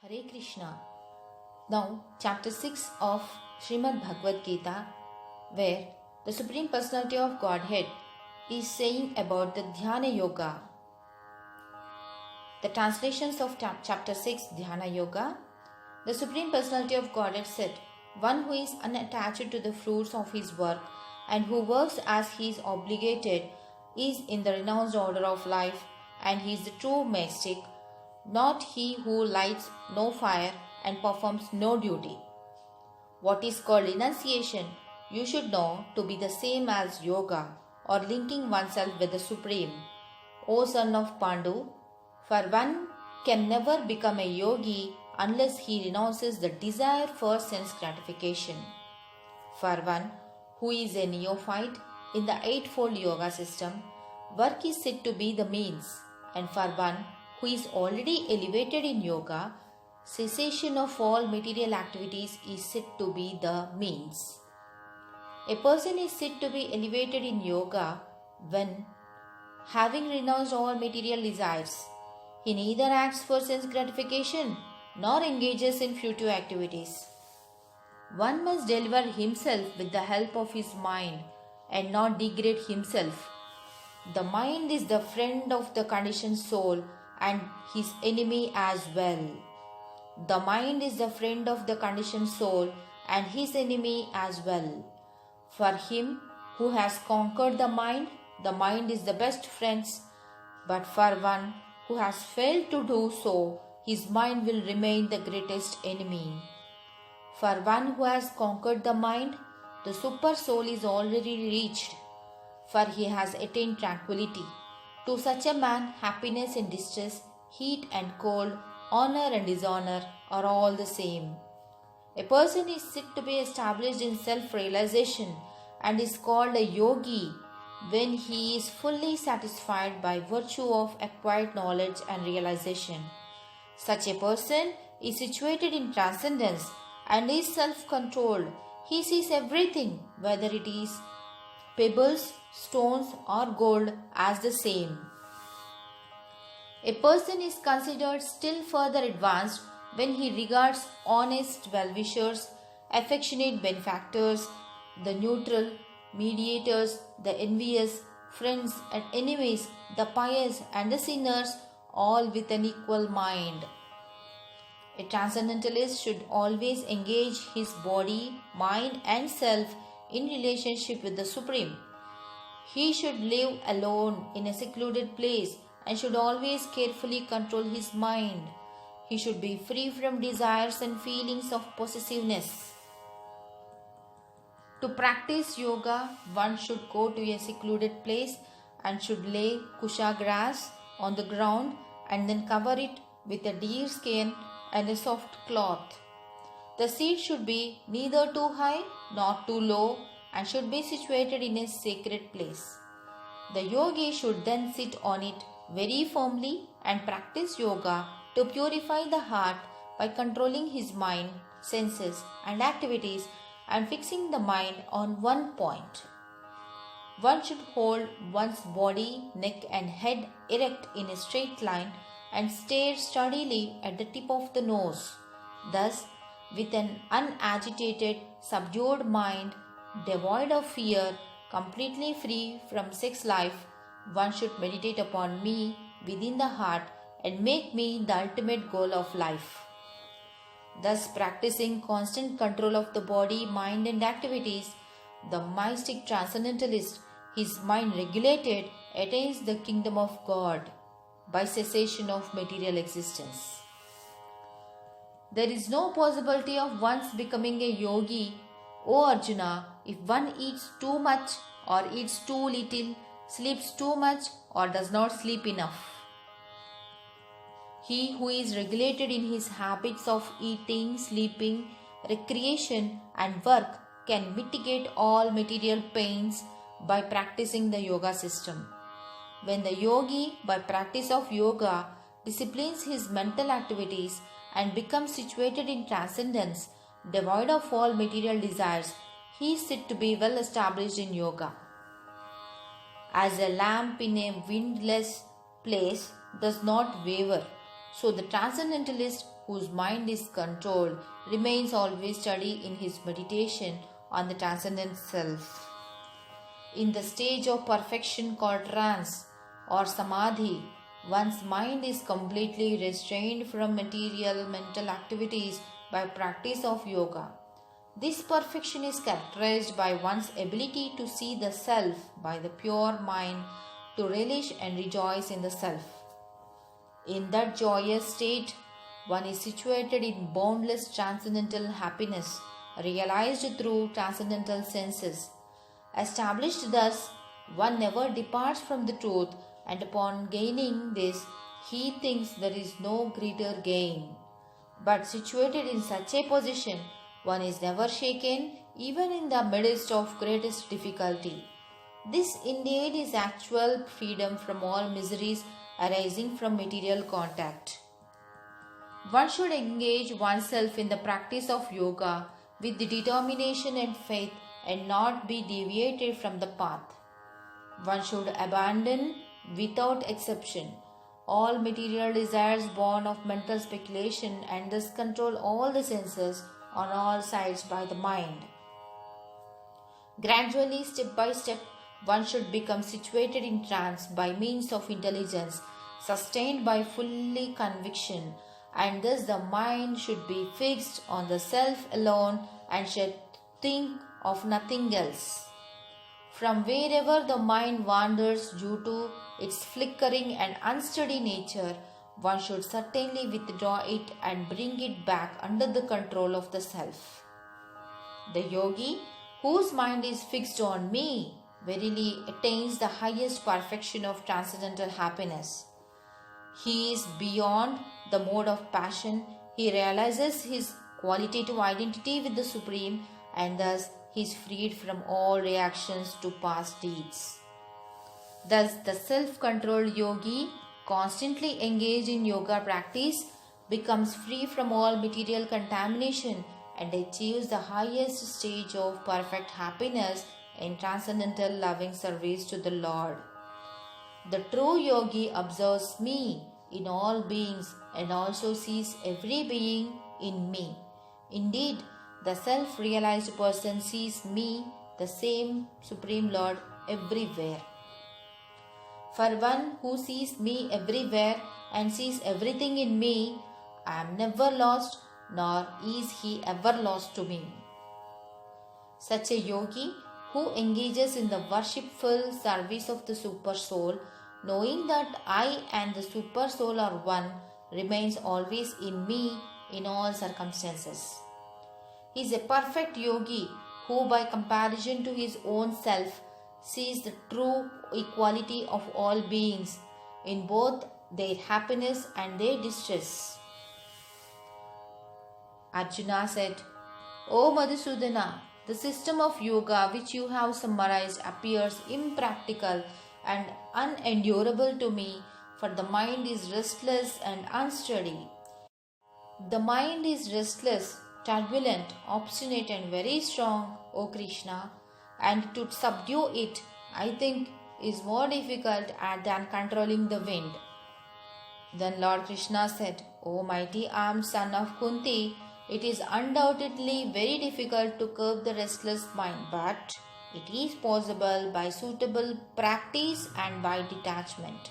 Hare Krishna. Now, chapter 6 of Srimad Bhagavad Gita, where the Supreme Personality of Godhead is saying about the Dhyana Yoga. The translations of chapter 6, Dhyana Yoga. The Supreme Personality of Godhead said, one who is unattached to the fruits of his work and who works as he is obligated is in the renounced order of life, and he is the true mystic, not he who lights no fire and performs no duty. What is called renunciation, you should know to be the same as yoga or linking oneself with the Supreme. O son of Pandu, for one can never become a yogi unless he renounces the desire for sense gratification. For one who is a neophyte in the eightfold yoga system, work is said to be the means, and for one who is already elevated in yoga, cessation of all material activities is said to be the means. A person is said to be elevated in yoga when, having renounced all material desires, he neither acts for sense gratification nor engages in futile activities. One must deliver himself with the help of his mind and not degrade himself. The mind is the friend of the conditioned soul and his enemy as well. The mind is the friend of the conditioned soul and his enemy as well. For him who has conquered the mind is the best friend. But for one who has failed to do so, his mind will remain the greatest enemy. For one who has conquered the mind, the super soul is already reached, for he has attained tranquility. To such a man, happiness and distress, heat and cold, honor and dishonor are all the same. A person is said to be established in self-realization and is called a yogi when he is fully satisfied by virtue of acquired knowledge and realization. Such a person is situated in transcendence and is self-controlled. He sees everything, whether it is pebbles, stones or gold, as the same. A person is considered still further advanced when he regards honest well-wishers, affectionate benefactors, the neutral, mediators, the envious, friends and enemies, the pious and the sinners, all with an equal mind. A transcendentalist should always engage his body, mind and self in relationship with the Supreme. He should live alone in a secluded place and should always carefully control his mind. He should be free from desires and feelings of possessiveness. To practice yoga, one should go to a secluded place and should lay kusha grass on the ground and then cover it with a deer skin and a soft cloth. The seat should be neither too high nor too low and should be situated in a sacred place. The yogi should then sit on it very firmly and practice yoga to purify the heart by controlling his mind, senses and activities and fixing the mind on one point. One should hold one's body, neck and head erect in a straight line and stare steadily at the tip of the nose. Thus, with an unagitated, subdued mind, devoid of fear, completely free from sex life, one should meditate upon me within the heart and make me the ultimate goal of life. Thus, practicing constant control of the body, mind and activities, the mystic transcendentalist, his mind regulated, attains the kingdom of God by cessation of material existence. There is no possibility of one's becoming a yogi, O Arjuna, if one eats too much or eats too little, sleeps too much or does not sleep enough. He who is regulated in his habits of eating, sleeping, recreation and work can mitigate all material pains by practicing the yoga system. When the yogi, by practice of yoga, disciplines his mental activities and becomes situated in transcendence, devoid of all material desires, he is said to be well established in yoga. As a lamp in a windless place does not waver, So the transcendentalist whose mind is controlled, remains always steady in his meditation on the transcendent self. In the stage of perfection called trance or samadhi, one's mind is completely restrained from material mental activities by practice of yoga. This perfection is characterized by one's ability to see the self by the pure mind, to relish and rejoice in the self. In that joyous state, one is situated in boundless transcendental happiness, realized through transcendental senses. Established thus, one never departs from the truth, and upon gaining this, he thinks there is no greater gain. But situated in such a position, one is never shaken, even in the midst of greatest difficulty. This indeed is actual freedom from all miseries arising from material contact. One should engage oneself in the practice of yoga with determination and faith and not be deviated from the path. One should abandon, without exception, all material desires born of mental speculation and thus control all the senses on all sides by the mind. Gradually, step by step, one should become situated in trance by means of intelligence, sustained by fully conviction, and thus the mind should be fixed on the self alone and should think of nothing else. From wherever the mind wanders due to its flickering and unsteady nature, one should certainly withdraw it and bring it back under the control of the self. The yogi, whose mind is fixed on me, verily attains the highest perfection of transcendental happiness. He is beyond the mode of passion. He realizes his qualitative identity with the Supreme, and thus he is freed from all reactions to past deeds. Thus, the self-controlled yogi, constantly engaged in yoga practice, becomes free from all material contamination and achieves the highest stage of perfect happiness in transcendental loving service to the Lord. The true yogi observes me in all beings and also sees every being in me. Indeed, the self-realized person sees me, the same Supreme Lord, everywhere. For one who sees me everywhere and sees everything in me, I am never lost, nor is he ever lost to me. Such a yogi who engages in the worshipful service of the Super Soul, knowing that I and the Super Soul are one, remains always in me in all circumstances. He is a perfect yogi who, by comparison to his own self, sees the true equality of all beings in both their happiness and their distress. Arjuna said, O Madhusudana, the system of yoga which you have summarized appears impractical and unendurable to me, for the mind is restless and unsteady. The mind is restless, turbulent, obstinate and very strong, O Krishna, and to subdue it, I think, is more difficult than controlling the wind. Then Lord Krishna said, O mighty armed son of Kunti, it is undoubtedly very difficult to curb the restless mind, but it is possible by suitable practice and by detachment.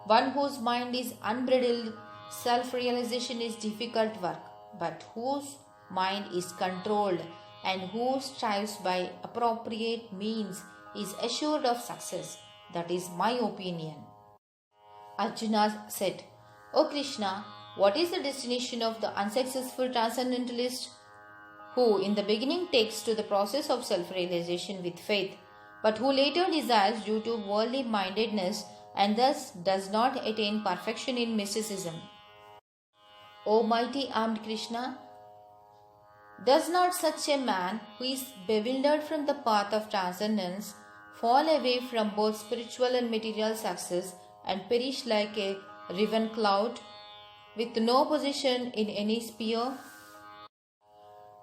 One whose mind is unbridled, self-realization is difficult work, but whose mind is controlled and who strives by appropriate means is assured of success. That is my opinion. Arjuna said, O Krishna, what is the destination of the unsuccessful transcendentalist who in the beginning takes to the process of self-realization with faith, but who later desires due to worldly mindedness and thus does not attain perfection in mysticism? O mighty armed Krishna, does not such a man who is bewildered from the path of transcendence fall away from both spiritual and material success and perish like a riven cloud with no position in any sphere?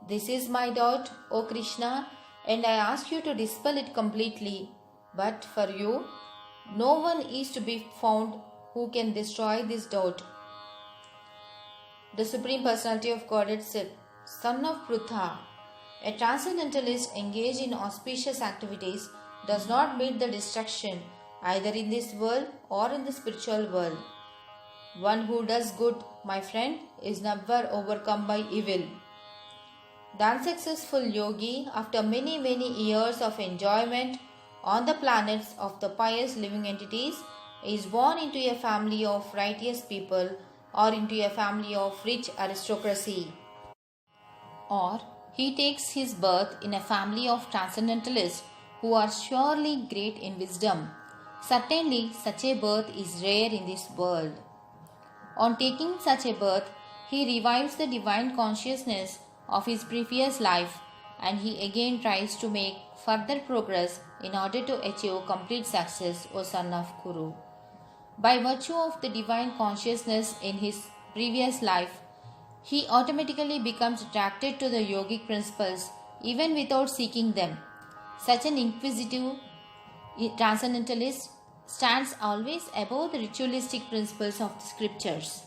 This is my doubt, O Krishna, and I ask you to dispel it completely. But for you, no one is to be found who can destroy this doubt. the Supreme Personality of Godhead said, Son of Prutha, a transcendentalist engaged in auspicious activities does not meet the destruction either in this world or in the spiritual world. One who does good, my friend, is never overcome by evil. The unsuccessful yogi, after many years of enjoyment on the planets of the pious living entities, is born into a family of righteous people or into a family of rich aristocracy. Or he takes his birth in a family of transcendentalists who are surely great in wisdom. Certainly, such a birth is rare in this world. On taking such a birth, he revives the divine consciousness of his previous life and he again tries to make further progress in order to achieve complete success, O son of Kuru. By virtue of the divine consciousness in his previous life, he automatically becomes attracted to the yogic principles even without seeking them. Such an inquisitive transcendentalist stands always above the ritualistic principles of the scriptures.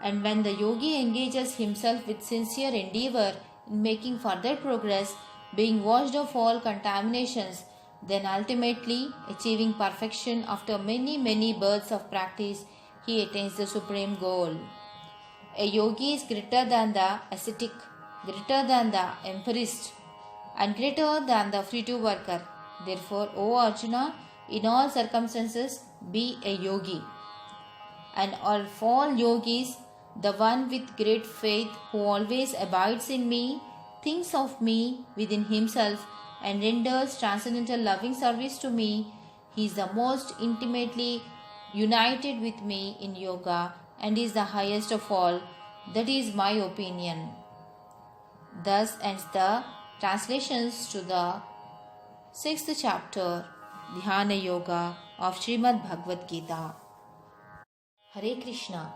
And when the yogi engages himself with sincere endeavor in making further progress, being washed of all contaminations, then ultimately achieving perfection after many births of practice, he attains the supreme goal. A yogi is greater than the ascetic, greater than the emperist, and greater than the fruitive worker. Therefore, O Arjuna, in all circumstances be a yogi. And of all yogis, the one with great faith who always abides in me, thinks of me within himself, and renders transcendental loving service to me, he is the most intimately united with me in yoga and is the highest of all. That is my opinion. Thus ends the translations to the 6th chapter, Dhyana Yoga of Srimad Bhagavad Gita. Hare Krishna.